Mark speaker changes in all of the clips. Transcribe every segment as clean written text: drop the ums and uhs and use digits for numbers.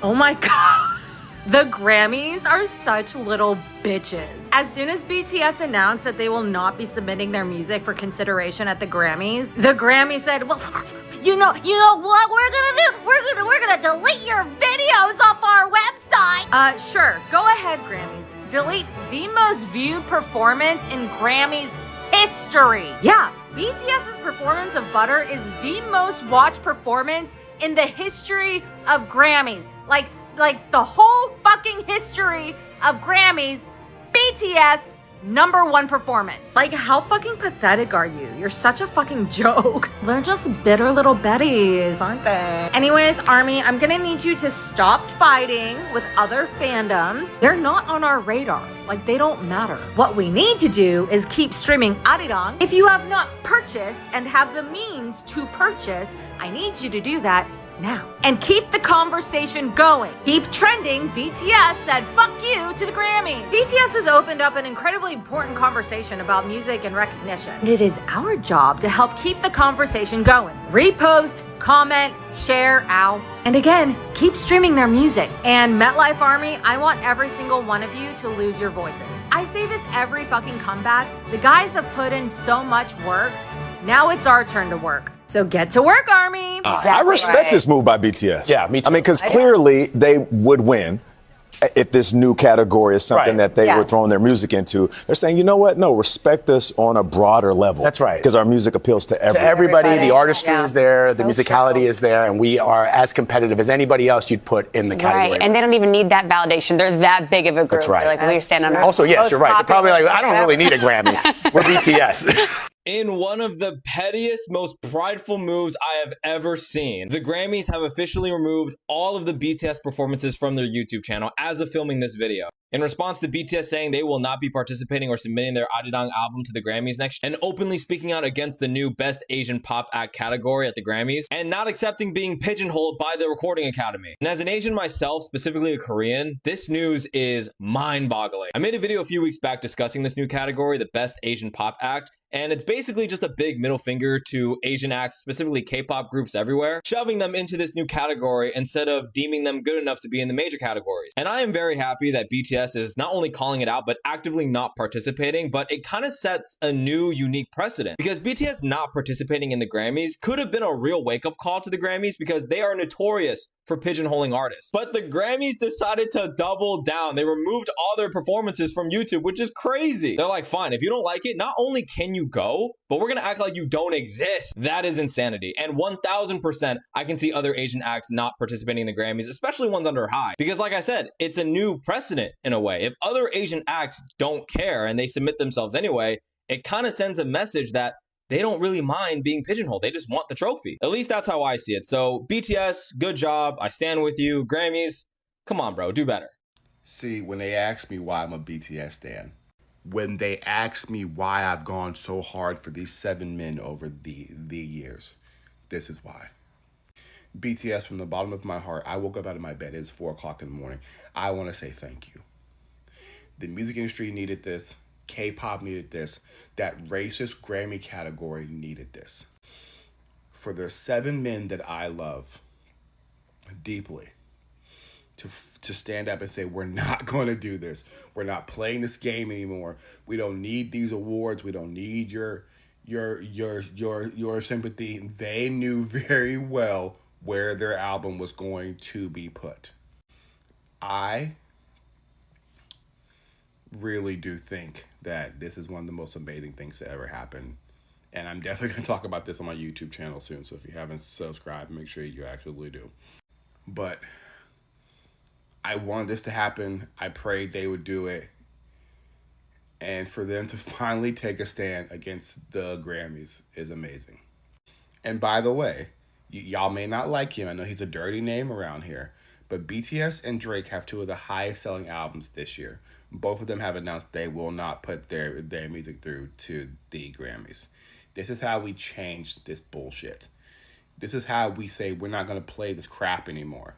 Speaker 1: Oh my God. The Grammys are such little bitches. As soon as BTS announced that they will not be submitting their music for consideration at the Grammys said, well, you know what we're gonna do? We're gonna delete your videos off our website. Sure, go ahead, Grammys. Delete the most viewed performance in Grammys history. Yeah, BTS's performance of Butter is the most watched performance in the history of Grammys. Like the whole fucking history of Grammys, BTS #1 performance. Like, how fucking pathetic are you? You're such a fucking joke. They're just bitter little Bettys, aren't they? Anyways, Army, I'm gonna need you to stop fighting with other fandoms. They're not on our radar. Like, they don't matter. What we need to do is keep streaming Arirang. If you have not purchased and have the means to purchase, I need you to do that now. And keep the conversation going. Keep trending. BTS said fuck you to the Grammys. BTS has opened up an incredibly important conversation about music and recognition. And it is our job to help keep the conversation going. Repost, comment, share, ow. And again, keep streaming their music. And MetLife Army, I want every single one of you to lose your voices. I say this every fucking comeback. The guys have put in so much work. Now it's our turn to work. So get to work, Army.
Speaker 2: I respect this move by BTS.
Speaker 3: Yeah, me too.
Speaker 2: I mean, because clearly they would win if this new category is something that they were throwing their music into. They're saying, you know what? No, respect us on a broader level.
Speaker 3: That's right.
Speaker 2: Because our music appeals to everybody.
Speaker 3: To everybody, the artistry is there, the musicality is there, and we are as competitive as anybody else you'd put in the category.
Speaker 4: Right, and they don't even need that validation. They're that big of a group.
Speaker 3: That's right.
Speaker 4: They're like, we stand under.
Speaker 3: Also, yes, you're right. They're probably like, I don't really need a Grammy. We're BTS.
Speaker 5: In one of the pettiest, most prideful moves I have ever seen, the Grammys have officially removed all of the BTS performances from their YouTube channel as of filming this video. In response to BTS saying they will not be participating or submitting their Arirang album to the Grammys next year, and openly speaking out against the new Best Asian Pop Act category at the Grammys, and not accepting being pigeonholed by the Recording Academy. And as an Asian myself, specifically a Korean, this news is mind-boggling. I made a video a few weeks back discussing this new category, the Best Asian Pop Act, and it's basically just a big middle finger to Asian acts, specifically K-pop groups everywhere, shoving them into this new category instead of deeming them good enough to be in the major categories. And I am very happy that BTS is not only calling it out, but actively not participating, but it kind of sets a new, unique precedent. Because BTS not participating in the Grammys could have been a real wake-up call to the Grammys because they are notorious for pigeonholing artists. But the Grammys decided to double down. They removed all their performances from YouTube, which is crazy. They're like, fine, if you don't like it, not only can you go, but we're gonna act like you don't exist. That is insanity. And 1000%, I can see other Asian acts not participating in the Grammys, especially ones under HYBE. Because like I said, it's a new precedent in a way. If other Asian acts don't care and they submit themselves anyway, it kind of sends a message that they don't really mind being pigeonholed. They just want the trophy. At least that's how I see it. So BTS, good job. I stand with you. Grammys, come on, bro, do better.
Speaker 6: See, when they ask me why I'm a BTS stan, when they ask me why I've gone so hard for these 7 men over the years, this is why. BTS, from the bottom of my heart, I woke up out of my bed. It's 4 o'clock in the morning. I want to say thank you. The music industry needed this. K-pop needed this. That racist Grammy category needed this. For the 7 men that I love deeply, to stand up and say, we're not going to do this. We're not playing this game anymore. We don't need these awards. We don't need your sympathy. They knew very well where their album was going to be put. I really do think that this is one of the most amazing things to ever happen. And I'm definitely going to talk about this on my YouTube channel soon. So if you haven't subscribed, make sure you actually do. But I wanted this to happen. I prayed they would do it. And for them to finally take a stand against the Grammys is amazing. And by the way, y'all may not like him. I know he's a dirty name around here. But BTS and Drake have 2 of the highest selling albums this year. Both of them have announced they will not put their music through to the Grammys. This is how we change this bullshit. This is how we say we're not going to play this crap anymore.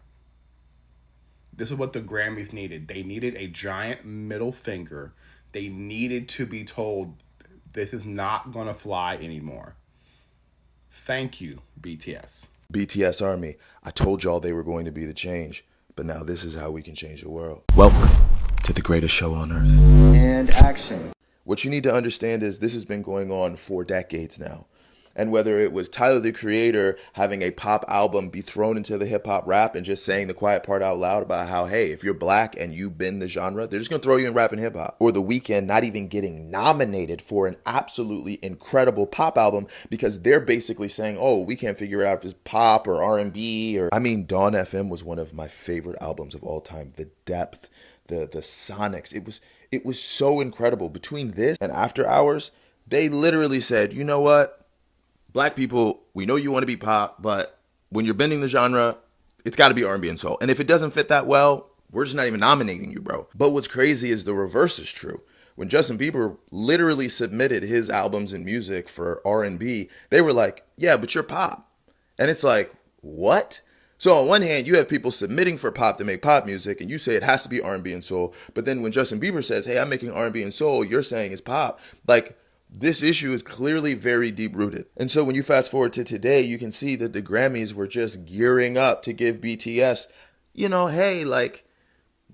Speaker 6: This is what the Grammys needed. They needed a giant middle finger. They needed to be told this is not going to fly anymore. Thank you, BTS.
Speaker 7: BTS Army, I told y'all they were going to be the change. but now this is how we can change the world.
Speaker 2: Welcome to the greatest show on earth.
Speaker 7: And action. What you need to understand is this has been going on for decades now. And whether it was Tyler, the Creator, having a pop album be thrown into the hip hop rap and just saying the quiet part out loud about how, hey, if you're black and you bend the genre, they're just going to throw you in rap and hip hop. Or The Weeknd not even getting nominated for an absolutely incredible pop album because they're basically saying, oh, we can't figure out if it's pop or R&B or... I mean, Dawn FM was one of my favorite albums of all time. The depth, the sonics, it was so incredible. Between this and After Hours, they literally said, you know what? Black people, we know you want to be pop, but when you're bending the genre, it's got to be R&B and soul. And if it doesn't fit that well, we're just not even nominating you, bro. But what's crazy is the reverse is true. When Justin Bieber literally submitted his albums and music for R&B, they were like, yeah, but you're pop. And it's like, what? So on one hand, you have people submitting for pop to make pop music, and you say it has to be R&B and soul. But then when Justin Bieber says, hey, I'm making R&B and soul, you're saying it's pop. Like, this issue is clearly very deep-rooted. And so when you fast forward to today, you can see that the Grammys were just gearing up to give BTS, you know, hey, like,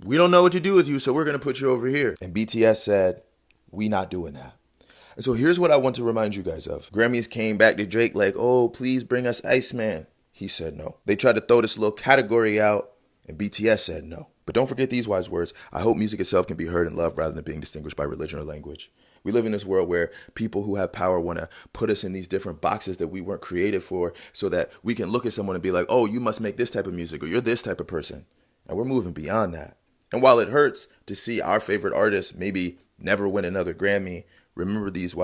Speaker 7: we don't know what to do with you, so we're going to put you over here. And BTS said, we not doing that. And so here's what I want to remind you guys of. Grammys came back to Drake like, oh, please bring us Iceman. He said no. They tried to throw this little category out, and BTS said no. But don't forget these wise words. I hope music itself can be heard and loved rather than being distinguished by religion or language. We live in this world where people who have power want to put us in these different boxes that we weren't created for so that we can look at someone and be like, oh, you must make this type of music or you're this type of person. And we're moving beyond that. And while it hurts to see our favorite artist maybe never win another Grammy, remember these wise